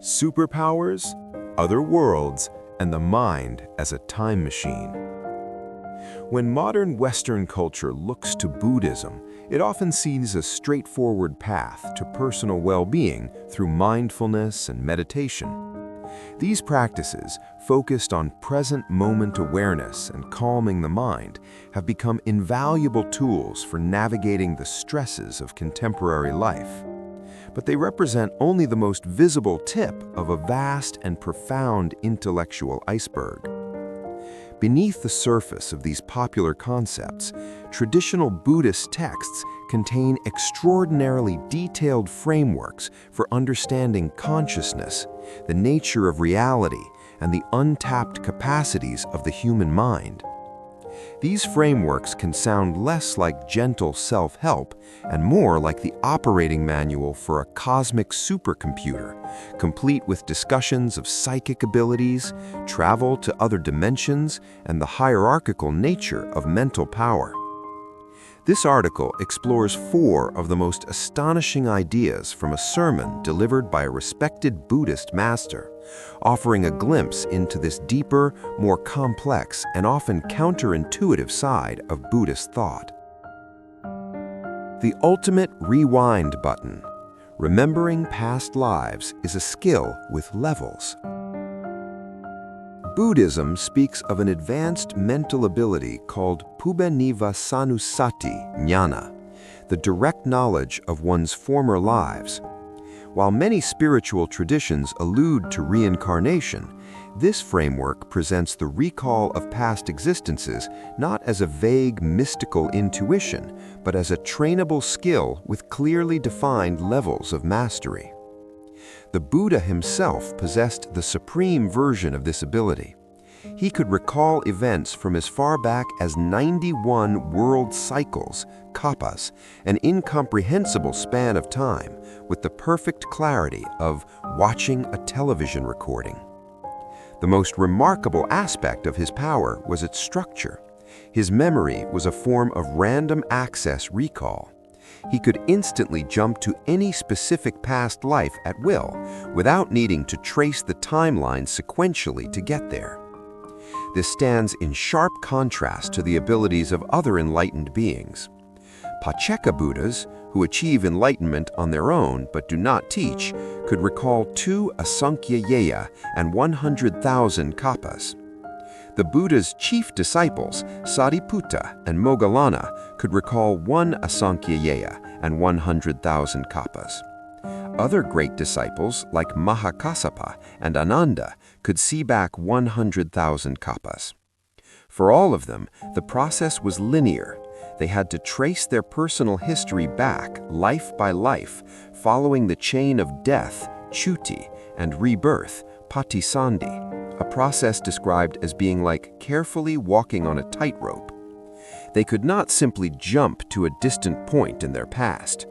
superpowers, other worlds, and the mind as a time machine. When modern Western culture looks to Buddhism, it often sees a straightforward path to personal well-being through mindfulness and meditation. These practices, focused on present moment awareness and calming the mind, have become invaluable tools for navigating the stresses of contemporary life. But they represent only the most visible tip of a vast and profound intellectual iceberg. Beneath the surface of these popular concepts, traditional Buddhist texts contain extraordinarily detailed frameworks for understanding consciousness, the nature of reality, and the untapped capacities of the human mind. These frameworks can sound less like gentle self-help and more like the operating manual for a cosmic supercomputer, complete with discussions of psychic abilities, travel to other dimensions, and the hierarchical nature of mental power. This article explores 4 of the most astonishing ideas from a sermon delivered by a respected Buddhist master, offering a glimpse into this deeper, more complex, and often counterintuitive side of Buddhist thought. The ultimate rewind button. Remembering past lives is a skill with levels. Buddhism speaks of an advanced mental ability called Pubbenivasanusati Jnana, the direct knowledge of one's former lives. While many spiritual traditions allude to reincarnation, this framework presents the recall of past existences not as a vague mystical intuition, but as a trainable skill with clearly defined levels of mastery. The Buddha himself possessed the supreme version of this ability. He could recall events from as far back as 91 world cycles, kalpas, an incomprehensible span of time, with the perfect clarity of watching a television recording. The most remarkable aspect of his power was its structure. His memory was a form of random access recall. He could instantly jump to any specific past life at will, without needing to trace the timeline sequentially to get there. This stands in sharp contrast to the abilities of other enlightened beings. Pacceka Buddhas, who achieve enlightenment on their own but do not teach, could recall 2 Asankhya and 100,000 kalpas. The Buddha's chief disciples, Sariputta and Moggallana, could recall 1 Asankhya and 100,000 kalpas. Other great disciples, like Mahakassapa and Ananda, could see back 100,000 kalpas. For all of them, the process was linear. They had to trace their personal history back, life by life, following the chain of death, chuti, and rebirth, patisandhi, a process described as being like carefully walking on a tightrope. They could not simply jump to a distant point in their past.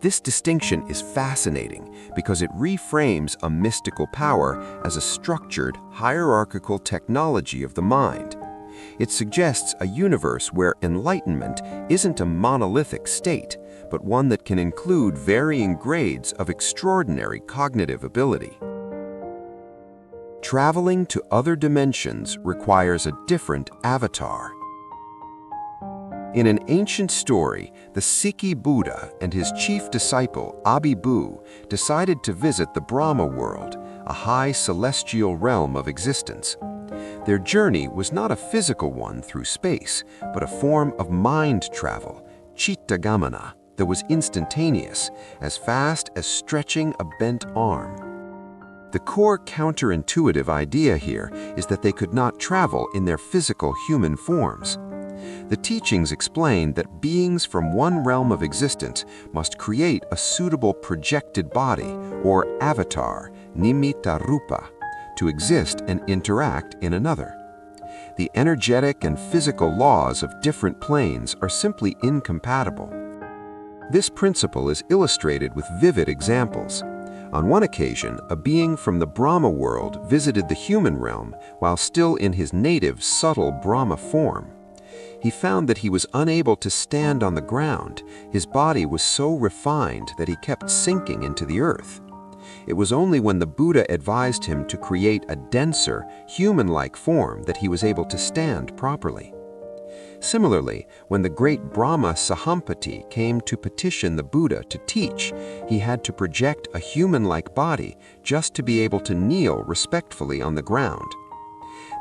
This distinction is fascinating because it reframes a mystical power as a structured, hierarchical technology of the mind. It suggests a universe where enlightenment isn't a monolithic state, but one that can include varying grades of extraordinary cognitive ability. Traveling to other dimensions requires a different avatar. In an ancient story, the Sikhi Buddha and his chief disciple, Abhibu, decided to visit the Brahma world, a high celestial realm of existence. Their journey was not a physical one through space, but a form of mind travel, chittagamana, that was instantaneous, as fast as stretching a bent arm. The core counterintuitive idea here is that they could not travel in their physical human forms. The teachings explain that beings from one realm of existence must create a suitable projected body, or avatar, nimitta rupa, to exist and interact in another. The energetic and physical laws of different planes are simply incompatible. This principle is illustrated with vivid examples. On one occasion, a being from the Brahma world visited the human realm while still in his native subtle Brahma form. He found that he was unable to stand on the ground. His body was so refined that he kept sinking into the earth. It was only when the Buddha advised him to create a denser, human-like form that he was able to stand properly. Similarly, when the great Brahma Sahampati came to petition the Buddha to teach, he had to project a human-like body just to be able to kneel respectfully on the ground.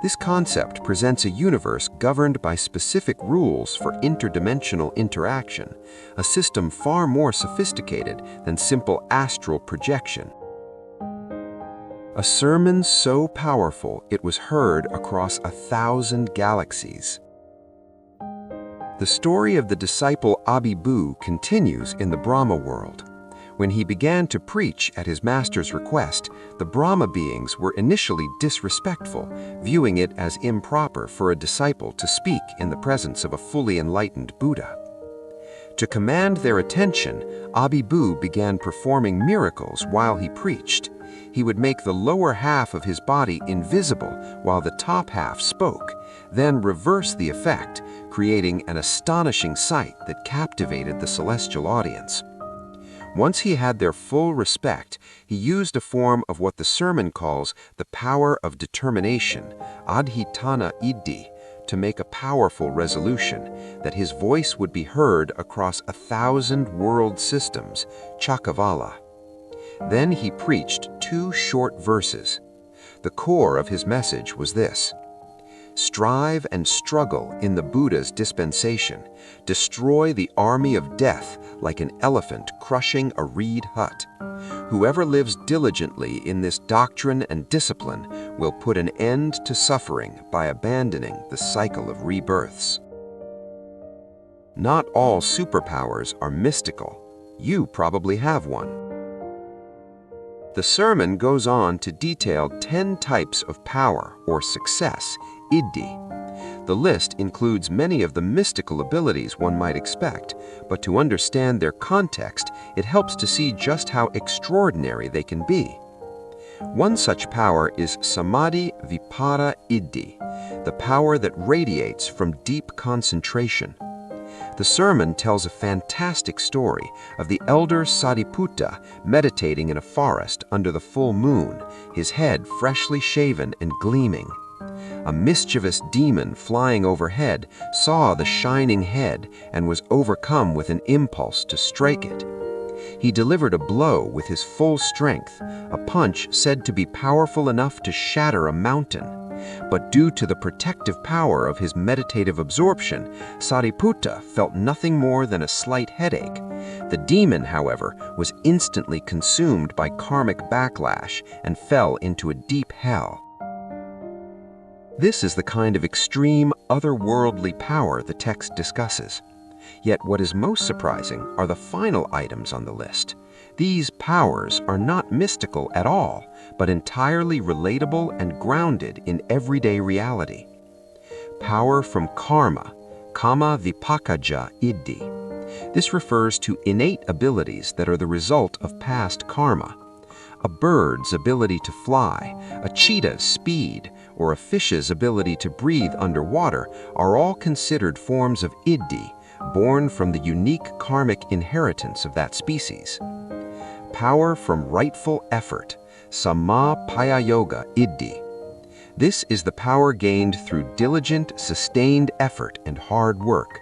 This concept presents a universe governed by specific rules for interdimensional interaction, a system far more sophisticated than simple astral projection. A sermon so powerful it was heard across 1,000 galaxies. The story of the disciple Abhibu continues in the Brahma world. When he began to preach at his master's request, the Brahma beings were initially disrespectful, viewing it as improper for a disciple to speak in the presence of a fully enlightened Buddha. To command their attention, Abhibu began performing miracles while he preached. He would make the lower half of his body invisible while the top half spoke, then reverse the effect, creating an astonishing sight that captivated the celestial audience. Once he had their full respect, he used a form of what the sermon calls the power of determination, adhitthana iddhi, to make a powerful resolution that his voice would be heard across 1,000 world systems, Chakavala. Then he preached 2 short verses. The core of his message was this: strive and struggle in the Buddha's dispensation. Destroy the army of death like an elephant crushing a reed hut. Whoever lives diligently in this doctrine and discipline will put an end to suffering by abandoning the cycle of rebirths. Not all superpowers are mystical. You probably have one. The sermon goes on to detail 10 types of power or success, iddhi. The list includes many of the mystical abilities one might expect, but to understand their context, it helps to see just how extraordinary they can be. One such power is samadhi vipara iddhi, the power that radiates from deep concentration. The sermon tells a fantastic story of the elder Sariputta meditating in a forest under the full moon, his head freshly shaven and gleaming. A mischievous demon flying overhead saw the shining head and was overcome with an impulse to strike it. He delivered a blow with his full strength, a punch said to be powerful enough to shatter a mountain. But due to the protective power of his meditative absorption, Sariputta felt nothing more than a slight headache. The demon, however, was instantly consumed by karmic backlash and fell into a deep hell. This is the kind of extreme, otherworldly power the text discusses. Yet what is most surprising are the final items on the list. These powers are not mystical at all, but entirely relatable and grounded in everyday reality. Power from karma, kama vipakaja iddhi. This refers to innate abilities that are the result of past karma. A bird's ability to fly, a cheetah's speed, or a fish's ability to breathe underwater are all considered forms of iddhi, born from the unique karmic inheritance of that species. Power from rightful effort, samma payayoga iddhi. This is the power gained through diligent, sustained effort and hard work.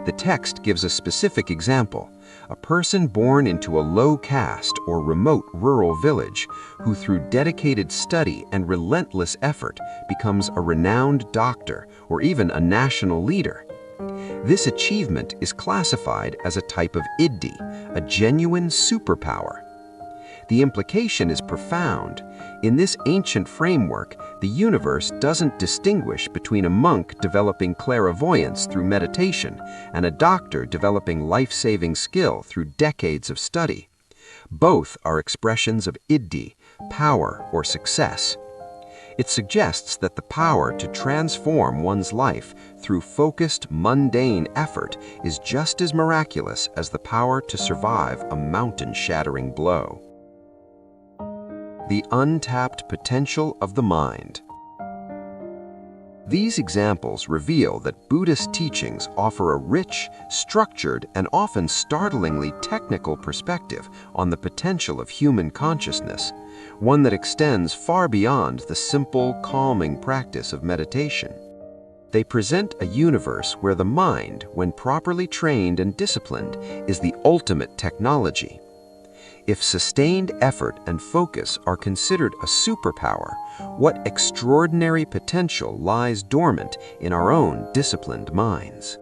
The text gives a specific example: a person born into a low caste or remote rural village who through dedicated study and relentless effort becomes a renowned doctor or even a national leader. This achievement is classified as a type of iddhi, a genuine superpower. The implication is profound. In this ancient framework, the universe doesn't distinguish between a monk developing clairvoyance through meditation and a doctor developing life-saving skill through decades of study. Both are expressions of iddhi, power or success. It suggests that the power to transform one's life through focused, mundane effort is just as miraculous as the power to survive a mountain-shattering blow. The untapped potential of the mind. These examples reveal that Buddhist teachings offer a rich, structured, and often startlingly technical perspective on the potential of human consciousness, one that extends far beyond the simple, calming practice of meditation. They present a universe where the mind, when properly trained and disciplined, is the ultimate technology. If sustained effort and focus are considered a superpower, what extraordinary potential lies dormant in our own disciplined minds?